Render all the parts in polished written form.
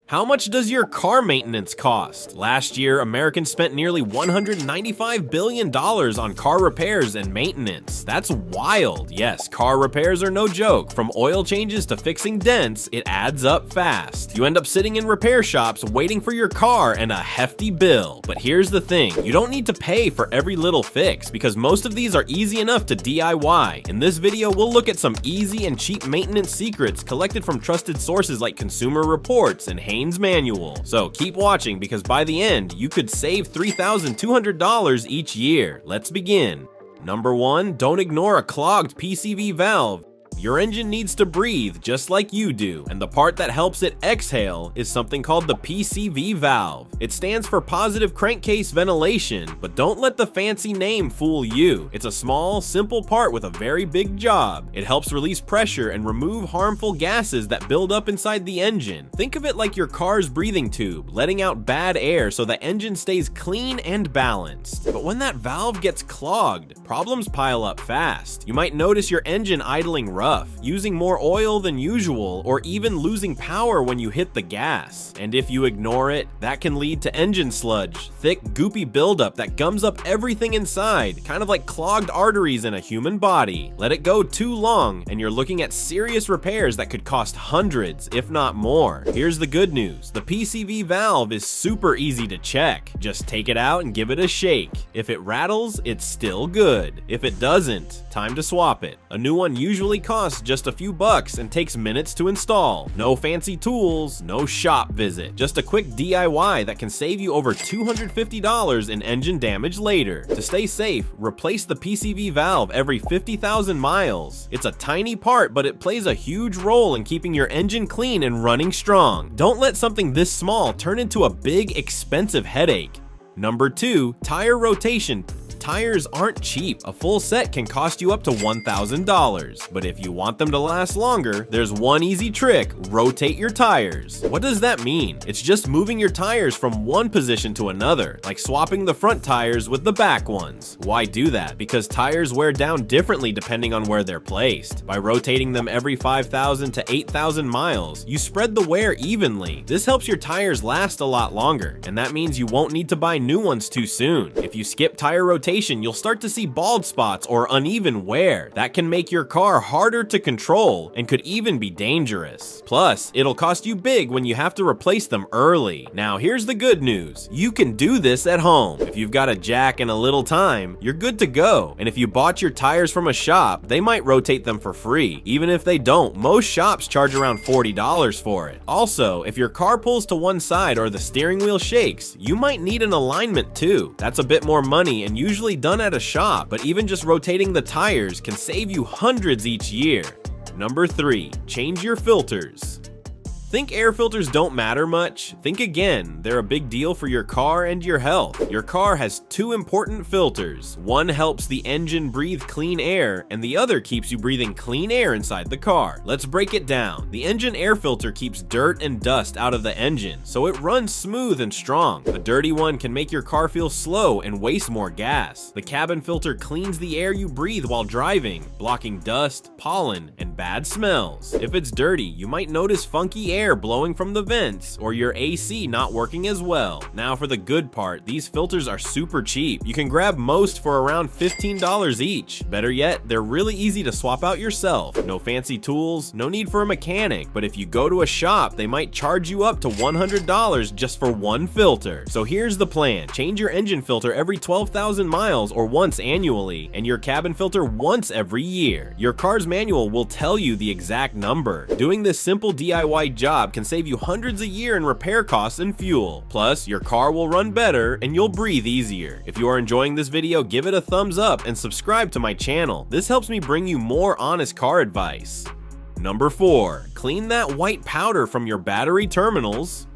How much does your car maintenance cost? Last year, Americans spent nearly $195 billion on car repairs and maintenance. That's wild. Yes, car repairs are no joke. From oil changes to fixing dents, it adds up fast. You end up sitting in repair shops waiting for your car and a hefty bill. But here's the thing, you don't need to pay for every little fix because most of these are easy enough to DIY. In this video, we'll look at some easy and cheap maintenance secrets collected from trusted sources like Consumer Reports and Haynes Manual. So keep watching because by the end, you could save $3,200 each year. Let's begin. Number 1, don't ignore a clogged PCV valve. Your engine needs to breathe just like you do, and the part that helps it exhale is something called the PCV valve. It stands for positive crankcase ventilation, but don't let the fancy name fool you. It's a small, simple part with a very big job. It helps release pressure and remove harmful gases that build up inside the engine. Think of it like your car's breathing tube, letting out bad air so the engine stays clean and balanced. But when that valve gets clogged, problems pile up fast. You might notice your engine idling rough, using more oil than usual, or even losing power when you hit the gas. And if you ignore it, that can lead to engine sludge, thick, goopy buildup that gums up everything inside, kind of like clogged arteries in a human body. Let it go too long, and you're looking at serious repairs that could cost hundreds, if not more. Here's the good news. The PCV valve is super easy to check. Just take it out and give it a shake. If it rattles, it's still good. If it doesn't, time to swap it. A new one usually costs just a few bucks and takes minutes to install. No fancy tools, no shop visit. Just a quick DIY that can save you over $250 in engine damage later. To stay safe, replace the PCV valve every 50,000 miles. It's a tiny part, but it plays a huge role in keeping your engine clean and running strong. Don't let something this small turn into a big, expensive headache. Number 2, tire rotation. Tires aren't cheap. A full set can cost you up to $1,000. But if you want them to last longer, there's one easy trick: rotate your tires. What does that mean? It's just moving your tires from one position to another, like swapping the front tires with the back ones. Why do that? Because tires wear down differently depending on where they're placed. By rotating them every 5,000 to 8,000 miles, you spread the wear evenly. This helps your tires last a lot longer, and that means you won't need to buy new ones too soon. If you skip tire rotation, you'll start to see bald spots or uneven wear. That can make your car harder to control and could even be dangerous. Plus, it'll cost you big when you have to replace them early. Now, here's the good news. You can do this at home. If you've got a jack and a little time, you're good to go. And if you bought your tires from a shop, they might rotate them for free. Even if they don't, most shops charge around $40 for it. Also, if your car pulls to one side or the steering wheel shakes, you might need an alignment too. That's a bit more money and usually done at a shop, but even just rotating the tires can save you hundreds each year. Number 3, change your filters. Think air filters don't matter much? Think again, they're a big deal for your car and your health. Your car has 2 important filters. One helps the engine breathe clean air, and the other keeps you breathing clean air inside the car. Let's break it down. The engine air filter keeps dirt and dust out of the engine, so it runs smooth and strong. A dirty one can make your car feel slow and waste more gas. The cabin filter cleans the air you breathe while driving, blocking dust, pollen, and bad smells. If it's dirty, you might notice funky air blowing from the vents or your AC not working as well. Now for the good part, these filters are super cheap. You can grab most for around $15 each. Better yet, they're really easy to swap out yourself. No fancy tools, no need for a mechanic, but if you go to a shop, they might charge you up to $100 just for one filter. So here's the plan. Change your engine filter every 12,000 miles or once annually, and your cabin filter once every year. Your car's manual will tell you the exact number. Doing this simple DIY job can save you hundreds a year in repair costs and fuel. Plus, your car will run better and you'll breathe easier. If you are enjoying this video, give it a thumbs up and subscribe to my channel. This helps me bring you more honest car advice. Number 4, clean that white powder from your battery terminals.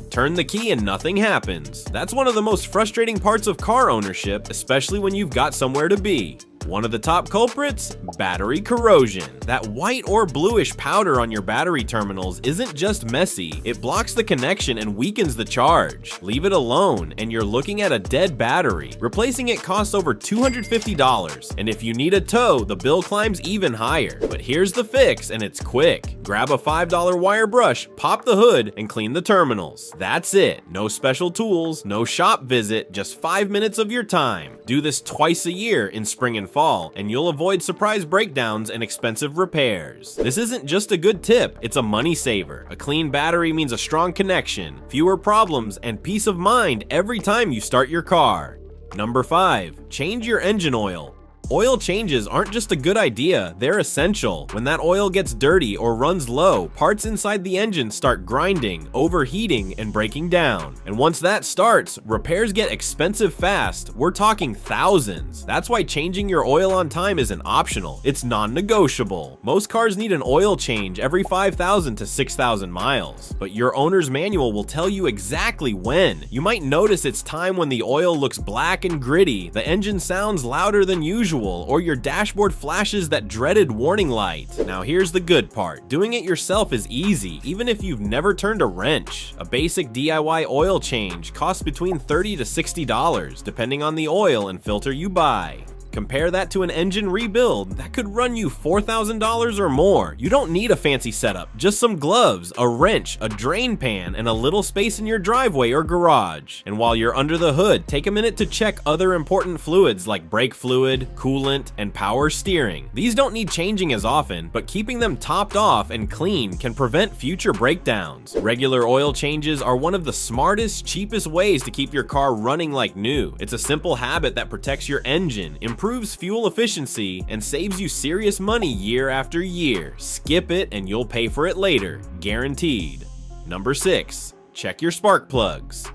Turn the key and nothing happens. That's one of the most frustrating parts of car ownership, especially when you've got somewhere to be. One of the top culprits? Battery corrosion. That white or bluish powder on your battery terminals isn't just messy, it blocks the connection and weakens the charge. Leave it alone, and you're looking at a dead battery. Replacing it costs over $250, and if you need a tow, the bill climbs even higher. But here's the fix, and it's quick. Grab a $5 wire brush, pop the hood, and clean the terminals. That's it. No special tools, no shop visit, just 5 minutes of your time. Do this twice a year in spring and fall, and you'll avoid surprise breakdowns and expensive repairs. This isn't just a good tip, it's a money saver. A clean battery means a strong connection, fewer problems, and peace of mind every time you start your car. Number 5. Change your engine oil. Oil changes aren't just a good idea, they're essential. When that oil gets dirty or runs low, parts inside the engine start grinding, overheating, and breaking down. And once that starts, repairs get expensive fast. We're talking thousands. That's why changing your oil on time isn't optional, it's non-negotiable. Most cars need an oil change every 5,000 to 6,000 miles, but your owner's manual will tell you exactly when. You might notice it's time when the oil looks black and gritty, the engine sounds louder than usual, or your dashboard flashes that dreaded warning light. Now here's the good part. Doing it yourself is easy, even if you've never turned a wrench. A basic DIY oil change costs between $30 to $60, depending on the oil and filter you buy. Compare that to an engine rebuild, that could run you $4,000 or more. You don't need a fancy setup, just some gloves, a wrench, a drain pan, and a little space in your driveway or garage. And while you're under the hood, take a minute to check other important fluids like brake fluid, coolant, and power steering. These don't need changing as often, but keeping them topped off and clean can prevent future breakdowns. Regular oil changes are one of the smartest, cheapest ways to keep your car running like new. It's a simple habit that protects your engine, improves fuel efficiency, and saves you serious money year after year. Skip it and you'll pay for it later, guaranteed. Number 6. Check your spark plugs.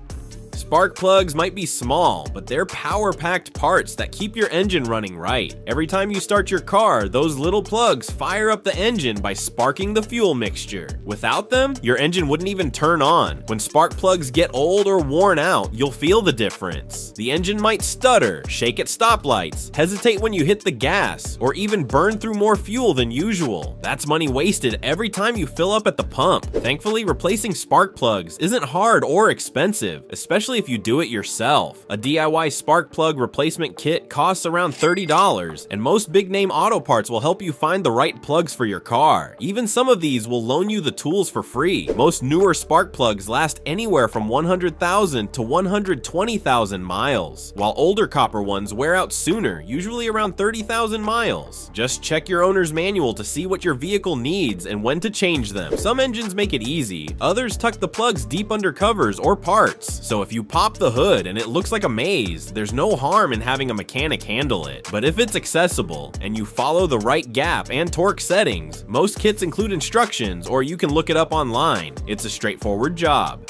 Spark plugs might be small, but they're power-packed parts that keep your engine running right. Every time you start your car, those little plugs fire up the engine by sparking the fuel mixture. Without them, your engine wouldn't even turn on. When spark plugs get old or worn out, you'll feel the difference. The engine might stutter, shake at stoplights, hesitate when you hit the gas, or even burn through more fuel than usual. That's money wasted every time you fill up at the pump. Thankfully, replacing spark plugs isn't hard or expensive, especially if you do it yourself. A DIY spark plug replacement kit costs around $30, and most big name auto parts will help you find the right plugs for your car. Even some of these will loan you the tools for free. Most newer spark plugs last anywhere from 100,000 to 120,000 miles, while older copper ones wear out sooner, usually around 30,000 miles. Just check your owner's manual to see what your vehicle needs and when to change them. Some engines make it easy, others tuck the plugs deep under covers or parts, so if you pop the hood and it looks like a maze, there's no harm in having a mechanic handle it. But if it's accessible and you follow the right gap and torque settings, most kits include instructions or you can look it up online. It's a straightforward job.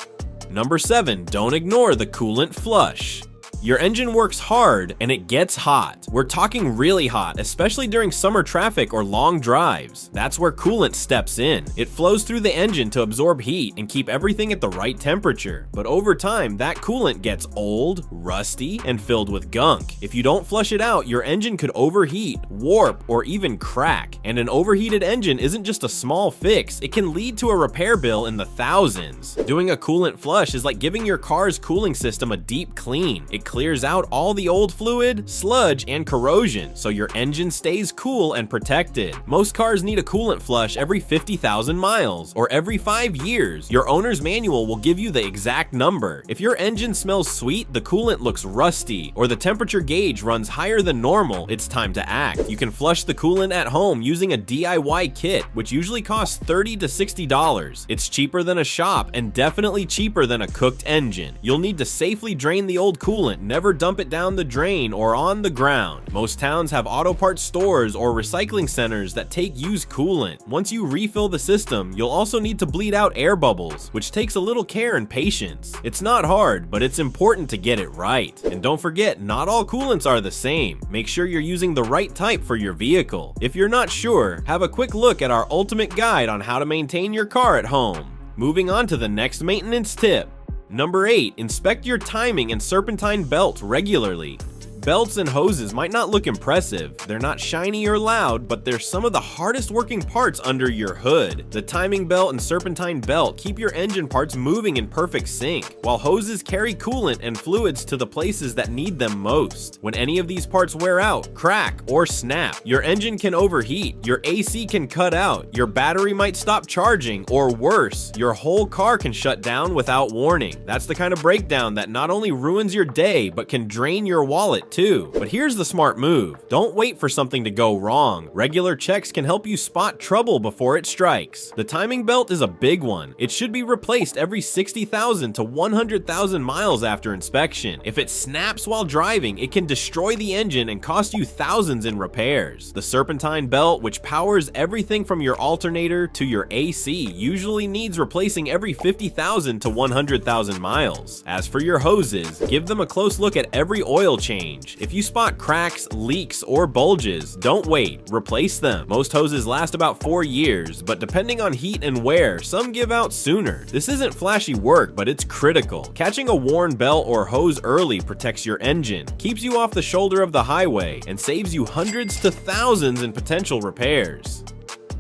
Number 7. Don't ignore the coolant flush. Your engine works hard and it gets hot. We're talking really hot, especially during summer traffic or long drives. That's where coolant steps in. It flows through the engine to absorb heat and keep everything at the right temperature. But over time, that coolant gets old, rusty, and filled with gunk. If you don't flush it out, your engine could overheat, warp, or even crack. And an overheated engine isn't just a small fix, it can lead to a repair bill in the thousands. Doing a coolant flush is like giving your car's cooling system a deep clean. It clears out all the old fluid, sludge, and corrosion, so your engine stays cool and protected. Most cars need a coolant flush every 50,000 miles, or every 5 years. Your owner's manual will give you the exact number. If your engine smells sweet, the coolant looks rusty, or the temperature gauge runs higher than normal, it's time to act. You can flush the coolant at home using a DIY kit, which usually costs $30 to $60. It's cheaper than a shop, and definitely cheaper than a cooked engine. You'll need to safely drain the old coolant, never dump it down the drain or on the ground. Most towns have auto parts stores or recycling centers that take used coolant. Once you refill the system, you'll also need to bleed out air bubbles, which takes a little care and patience. It's not hard, but it's important to get it right. And don't forget, not all coolants are the same. Make sure you're using the right type for your vehicle. If you're not sure, have a quick look at our ultimate guide on how to maintain your car at home. Moving on to the next maintenance tip. Number 8, inspect your timing and serpentine belt regularly. Belts and hoses might not look impressive, they're not shiny or loud, but they're some of the hardest working parts under your hood. The timing belt and serpentine belt keep your engine parts moving in perfect sync, while hoses carry coolant and fluids to the places that need them most. When any of these parts wear out, crack, or snap, your engine can overheat, your AC can cut out, your battery might stop charging, or worse, your whole car can shut down without warning. That's the kind of breakdown that not only ruins your day, but can drain your wallet too. But here's the smart move. Don't wait for something to go wrong. Regular checks can help you spot trouble before it strikes. The timing belt is a big one. It should be replaced every 60,000 to 100,000 miles after inspection. If it snaps while driving, it can destroy the engine and cost you thousands in repairs. The serpentine belt, which powers everything from your alternator to your AC, usually needs replacing every 50,000 to 100,000 miles. As for your hoses, give them a close look at every oil change. If you spot cracks, leaks, or bulges, don't wait, replace them. Most hoses last about 4 years, but depending on heat and wear, some give out sooner. This isn't flashy work, but it's critical. Catching a worn belt or hose early protects your engine, keeps you off the shoulder of the highway, and saves you hundreds to thousands in potential repairs.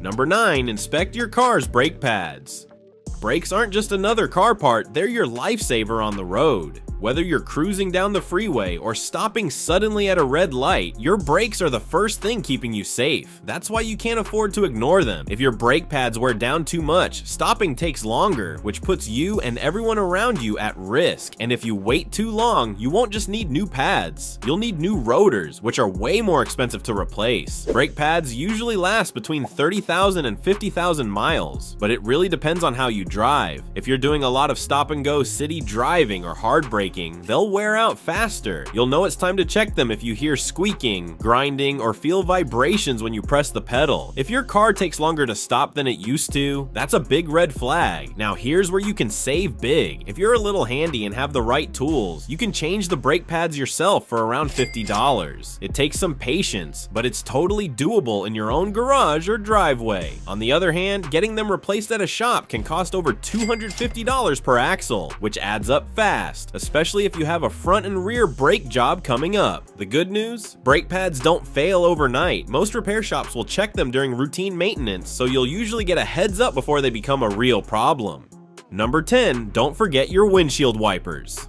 Number 9, inspect your car's brake pads. Brakes aren't just another car part, they're your lifesaver on the road. Whether you're cruising down the freeway or stopping suddenly at a red light, your brakes are the first thing keeping you safe. That's why you can't afford to ignore them. If your brake pads wear down too much, stopping takes longer, which puts you and everyone around you at risk. And if you wait too long, you won't just need new pads. You'll need new rotors, which are way more expensive to replace. Brake pads usually last between 30,000 and 50,000 miles, but it really depends on how you drive. If you're doing a lot of stop-and-go city driving or hard braking, they'll wear out faster. You'll know it's time to check them if you hear squeaking, grinding, or feel vibrations when you press the pedal. If your car takes longer to stop than it used to, that's a big red flag. Now here's where you can save big. If you're a little handy and have the right tools, you can change the brake pads yourself for around $50. It takes some patience, but it's totally doable in your own garage or driveway. On the other hand, getting them replaced at a shop can cost over $250 per axle, which adds up fast, especially if you have a front and rear brake job coming up. The good news? Brake pads don't fail overnight. Most repair shops will check them during routine maintenance, so you'll usually get a heads up before they become a real problem. Number 10, don't forget your windshield wipers.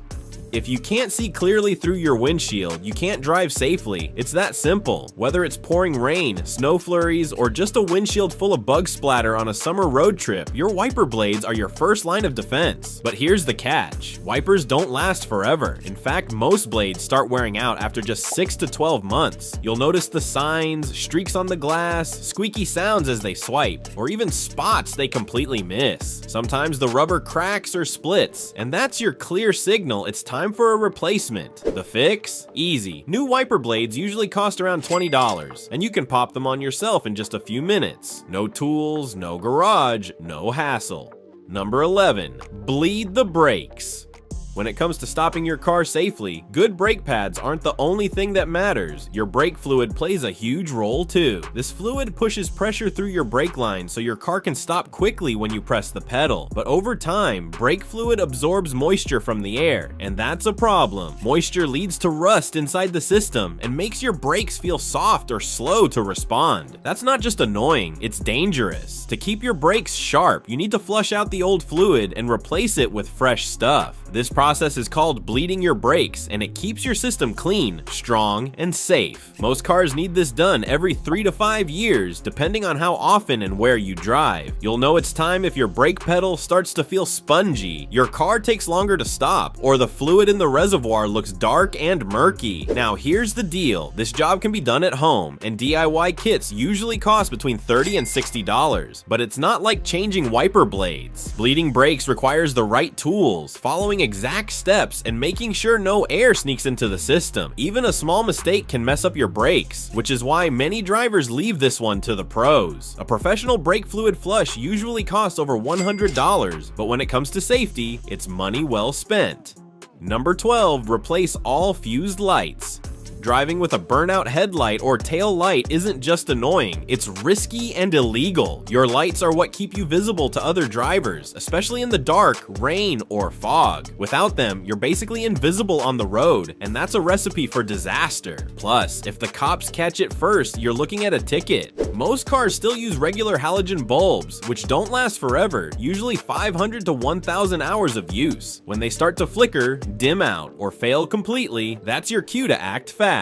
If you can't see clearly through your windshield, you can't drive safely. It's that simple. Whether it's pouring rain, snow flurries, or just a windshield full of bug splatter on a summer road trip, your wiper blades are your first line of defense. But here's the catch. Wipers don't last forever. In fact, most blades start wearing out after just 6 to 12 months. You'll notice the signs, streaks on the glass, squeaky sounds as they swipe, or even spots they completely miss. Sometimes the rubber cracks or splits, and that's your clear signal it's time for a replacement. The fix? Easy. New wiper blades usually cost around $20, and you can pop them on yourself in just a few minutes. No tools, no garage, no hassle. Number 11, bleed the brakes. When it comes to stopping your car safely, good brake pads aren't the only thing that matters. Your brake fluid plays a huge role too. This fluid pushes pressure through your brake line so your car can stop quickly when you press the pedal. But over time, brake fluid absorbs moisture from the air, and that's a problem. Moisture leads to rust inside the system and makes your brakes feel soft or slow to respond. That's not just annoying, it's dangerous. To keep your brakes sharp, you need to flush out the old fluid and replace it with fresh stuff. This process is called bleeding your brakes, and it keeps your system clean, strong, and safe. Most cars need this done every 3 to 5 years, depending on how often and where you drive. You'll know it's time if your brake pedal starts to feel spongy, your car takes longer to stop, or the fluid in the reservoir looks dark and murky. Now here's the deal. This job can be done at home, and DIY kits usually cost between $30 and $60, but it's not like changing wiper blades. Bleeding brakes requires the right tools, following exact steps, and making sure no air sneaks into the system. Even a small mistake can mess up your brakes, which is why many drivers leave this one to the pros. A professional brake fluid flush usually costs over $100, but when it comes to safety, it's money well spent. Number 12, replace all fused lights. Driving with a burnout headlight or tail light isn't just annoying, it's risky and illegal. Your lights are what keep you visible to other drivers, especially in the dark, rain, or fog. Without them, you're basically invisible on the road, and that's a recipe for disaster. Plus, if the cops catch it first, you're looking at a ticket. Most cars still use regular halogen bulbs, which don't last forever, usually 500 to 1,000 hours of use. When they start to flicker, dim out, or fail completely, that's your cue to act fast.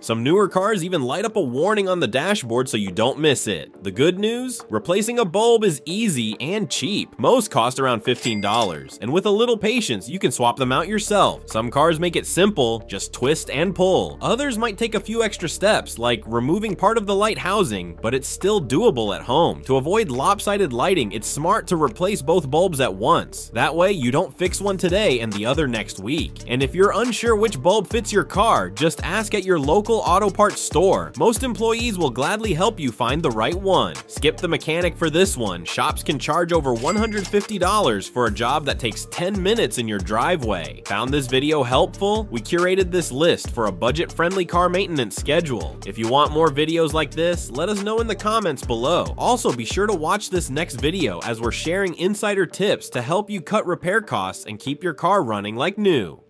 Some newer cars even light up a warning on the dashboard so you don't miss it. The good news? Replacing a bulb is easy and cheap. Most cost around $15, and with a little patience, you can swap them out yourself. Some cars make it simple, just twist and pull. Others might take a few extra steps, like removing part of the light housing, but it's still doable at home. To avoid lopsided lighting, it's smart to replace both bulbs at once. That way, you don't fix one today and the other next week. And if you're unsure which bulb fits your car, just ask at your local auto parts store. Most employees will gladly help you find the right one. Skip the mechanic for this one. Shops can charge over $150 for a job that takes 10 minutes in your driveway. Found this video helpful? We curated this list for a budget-friendly car maintenance schedule. If you want more videos like this, let us know in the comments below. Also, be sure to watch this next video as we're sharing insider tips to help you cut repair costs and keep your car running like new.